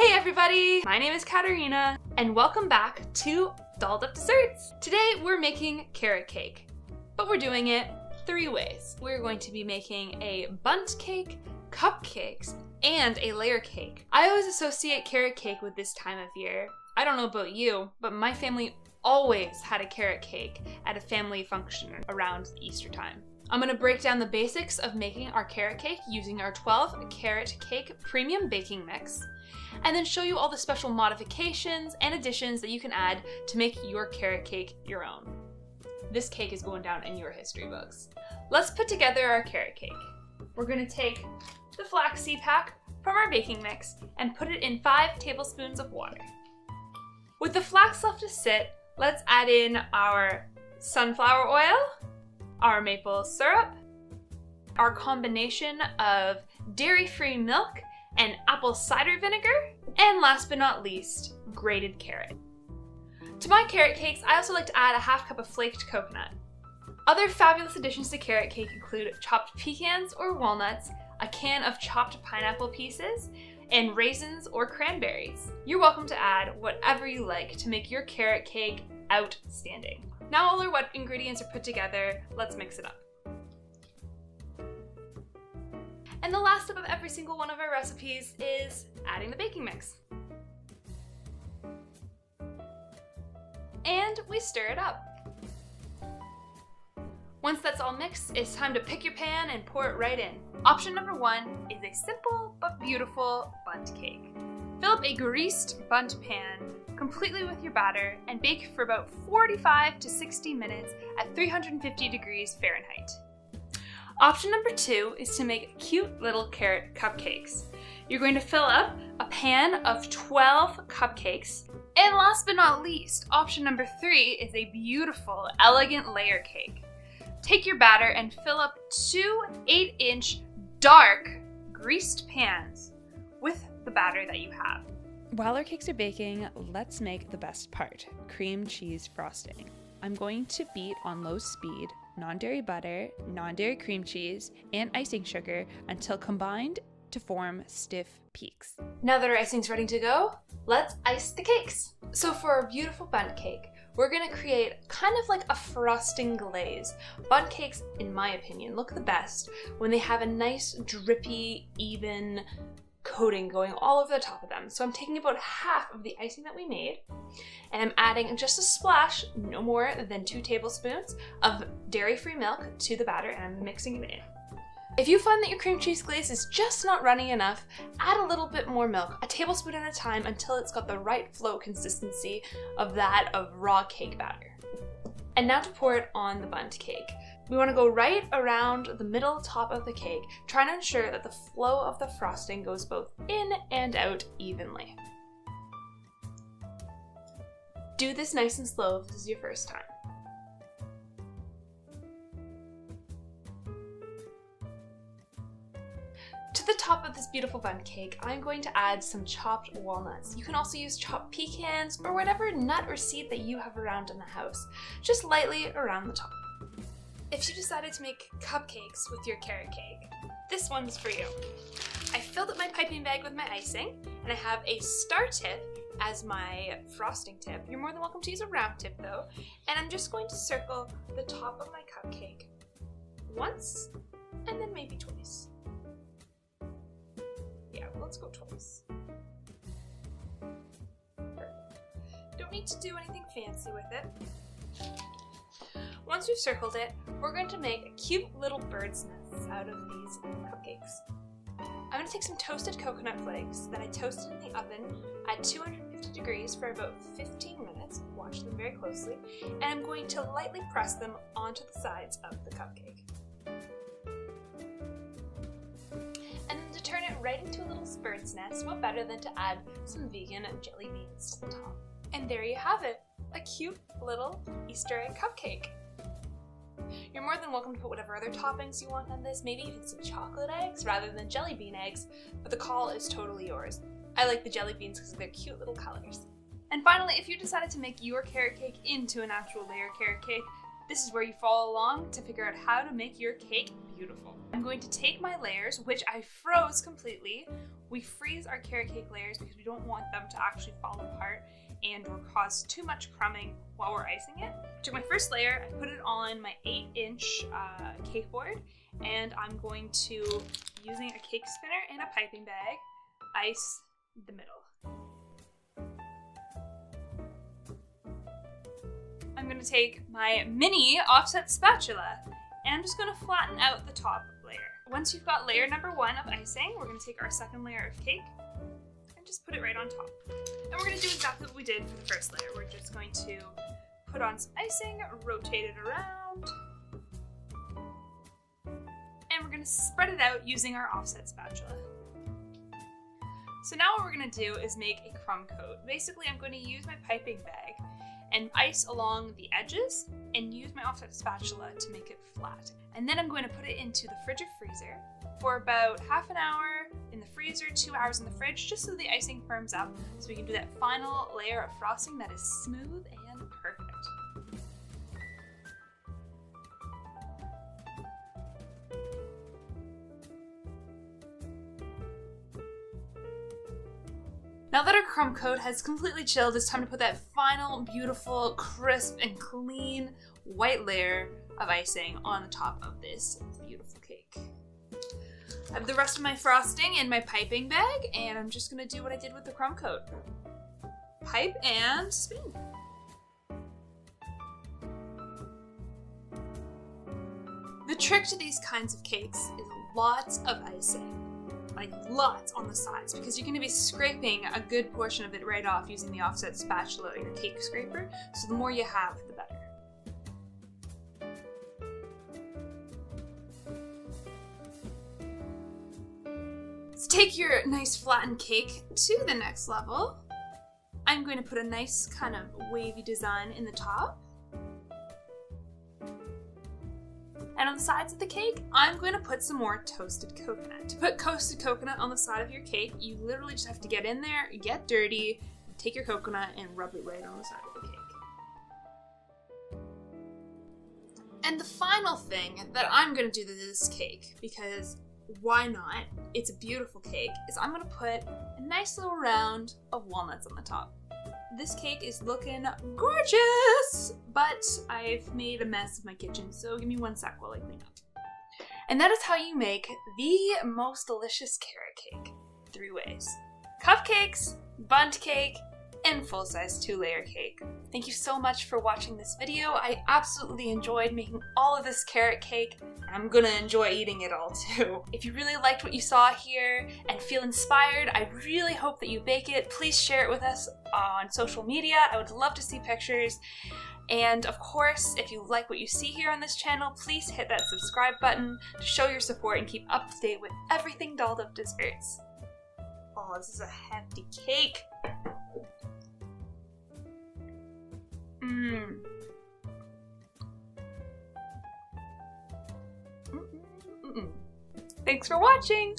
Hey everybody! My name is Katarina, and welcome back to Dolled Up Desserts. Today we're making carrot cake, but we're doing it 3 ways. We're going to be making a bundt cake, cupcakes, and a layer cake. I always associate carrot cake with this time of year. I don't know about you, but my family always had a carrot cake at a family function around Easter time. I'm gonna break down the basics of making our carrot cake using our 12 carrot cake premium baking mix, and then show you all the special modifications and additions that you can add to make your carrot cake your own. This cake is going down in your history books. Let's put together our carrot cake. We're gonna take the flaxseed pack from our baking mix and put it in 5 tablespoons of water. With the flax left to sit, let's add in our sunflower oil, our maple syrup, our combination of dairy-free milk and apple cider vinegar, and last but not least, grated carrot. To my carrot cakes, I also like to add a half cup of flaked coconut. Other fabulous additions to carrot cake include chopped pecans or walnuts, a can of chopped pineapple pieces, and raisins or cranberries. You're welcome to add whatever you like to make your carrot cake outstanding. Now all our wet ingredients are put together, let's mix it up. And the last step of every single one of our recipes is adding the baking mix. And we stir it up. Once that's all mixed, it's time to pick your pan and pour it right in. Option number 1 is a simple but beautiful bundt cake. Fill up a greased bundt pan completely with your batter and bake for about 45 to 60 minutes at 350 degrees Fahrenheit. Option number 2 is to make cute little carrot cupcakes. You're going to fill up a pan of 12 cupcakes. And last but not least, option number 3 is a beautiful, elegant layer cake. Take your batter and fill up 2 8-inch dark greased pans with the batter that you have. While our cakes are baking, let's make the best part, cream cheese frosting. I'm going to beat on low speed non-dairy butter, non-dairy cream cheese, and icing sugar until combined to form stiff peaks. Now that our icing's ready to go, let's ice the cakes. So for our beautiful bundt cake, we're gonna create kind of like a frosting glaze. Bundt cakes, in my opinion, look the best when they have a nice drippy, even coating going all over the top of them. So I'm taking about half of the icing that we made, and I'm adding just a splash, no more than 2 tablespoons of dairy-free milk to the batter, and I'm mixing it in. If you find that your cream cheese glaze is just not runny enough, add a little bit more milk, a tablespoon at a time, until it's got the right flow consistency of that of raw cake batter. And now to pour it on the bundt cake. We want to go right around the middle top of the cake, trying to ensure that the flow of the frosting goes both in and out evenly. Do this nice and slow if this is your first time. To the top of this beautiful bundt cake, I'm going to add some chopped walnuts. You can also use chopped pecans or whatever nut or seed that you have around in the house, just lightly around the top. If you decided to make cupcakes with your carrot cake, this one's for you. I filled up my piping bag with my icing, and I have a star tip as my frosting tip. You're more than welcome to use a round tip though, and I'm just going to circle the top of my cupcake once, and then maybe twice. Yeah, let's go twice. Perfect. Don't need to do anything fancy with it. Once we've circled it, we're going to make cute little bird's nests out of these cupcakes. I'm going to take some toasted coconut flakes that I toasted in the oven at 250 degrees for about 15 minutes. Watch them very closely. And I'm going to lightly press them onto the sides of the cupcake. And then to turn it right into a little bird's nest, what better than to add some vegan jelly beans to the top. And there you have it, a cute little Easter egg cupcake. You're more than welcome to put whatever other toppings you want on this, maybe even some chocolate eggs rather than jelly bean eggs, but the call is totally yours. I like the jelly beans because of their cute little colors. And finally, if you decided to make your carrot cake into an actual layer carrot cake, this is where you follow along to figure out how to make your cake beautiful. I'm going to take my layers, which I froze completely, We freeze our carrot cake layers because we don't want them to actually fall apart and or cause too much crumbing while we're icing it. To my first layer, I put it on my 8-inch cake board, and I'm going to, using a cake spinner and a piping bag, ice the middle. I'm going to take my mini offset spatula and I'm just going to flatten out the top layer. Once you've got layer number 1 of icing, we're going to take our second layer of cake and just put it right on top. And we're going to do exactly what we did for the first layer. We're just going to put on some icing, rotate it around, and we're going to spread it out using our offset spatula. So now what we're going to do is make a crumb coat. Basically, I'm going to use my piping bag and ice along the edges and use my offset spatula to make it flat. And then I'm going to put it into the fridge or freezer for about half an hour in the freezer, 2 hours in the fridge, just so the icing firms up so we can do that final layer of frosting that is smooth and perfect. Now that our crumb coat has completely chilled, it's time to put that final, beautiful, crisp, and clean white layer of icing on the top of this beautiful cake. I have the rest of my frosting in my piping bag, and I'm just gonna do what I did with the crumb coat. Pipe and spoon. The trick to these kinds of cakes is lots of icing. Like lots on the sides, because you're going to be scraping a good portion of it right off using the offset spatula or your cake scraper, so the more you have, the better. To take your nice flattened cake to the next level, I'm going to put a nice kind of wavy design in the top. And on the sides of the cake, I'm going to put some more toasted coconut. To put toasted coconut on the side of your cake, you literally just have to get in there, get dirty, take your coconut, and rub it right on the side of the cake. And the final thing that I'm going to do to this cake, because why not? It's a beautiful cake, is I'm going to put a nice little round of walnuts on the top. This cake is looking gorgeous, but I've made a mess of my kitchen, so give me 1 sec while I clean up. And that is how you make the most delicious carrot cake. 3 ways. Cupcakes, bundt cake, and full-size 2-layer cake. Thank you so much for watching this video. I absolutely enjoyed making all of this carrot cake, and I'm gonna enjoy eating it all too. If you really liked what you saw here and feel inspired, I really hope that you bake it. Please share it with us on social media. I would love to see pictures. And of course, if you like what you see here on this channel, please hit that subscribe button to show your support and keep up to date with everything Dolled Up Desserts. Oh, this is a hefty cake. Thanks for watching!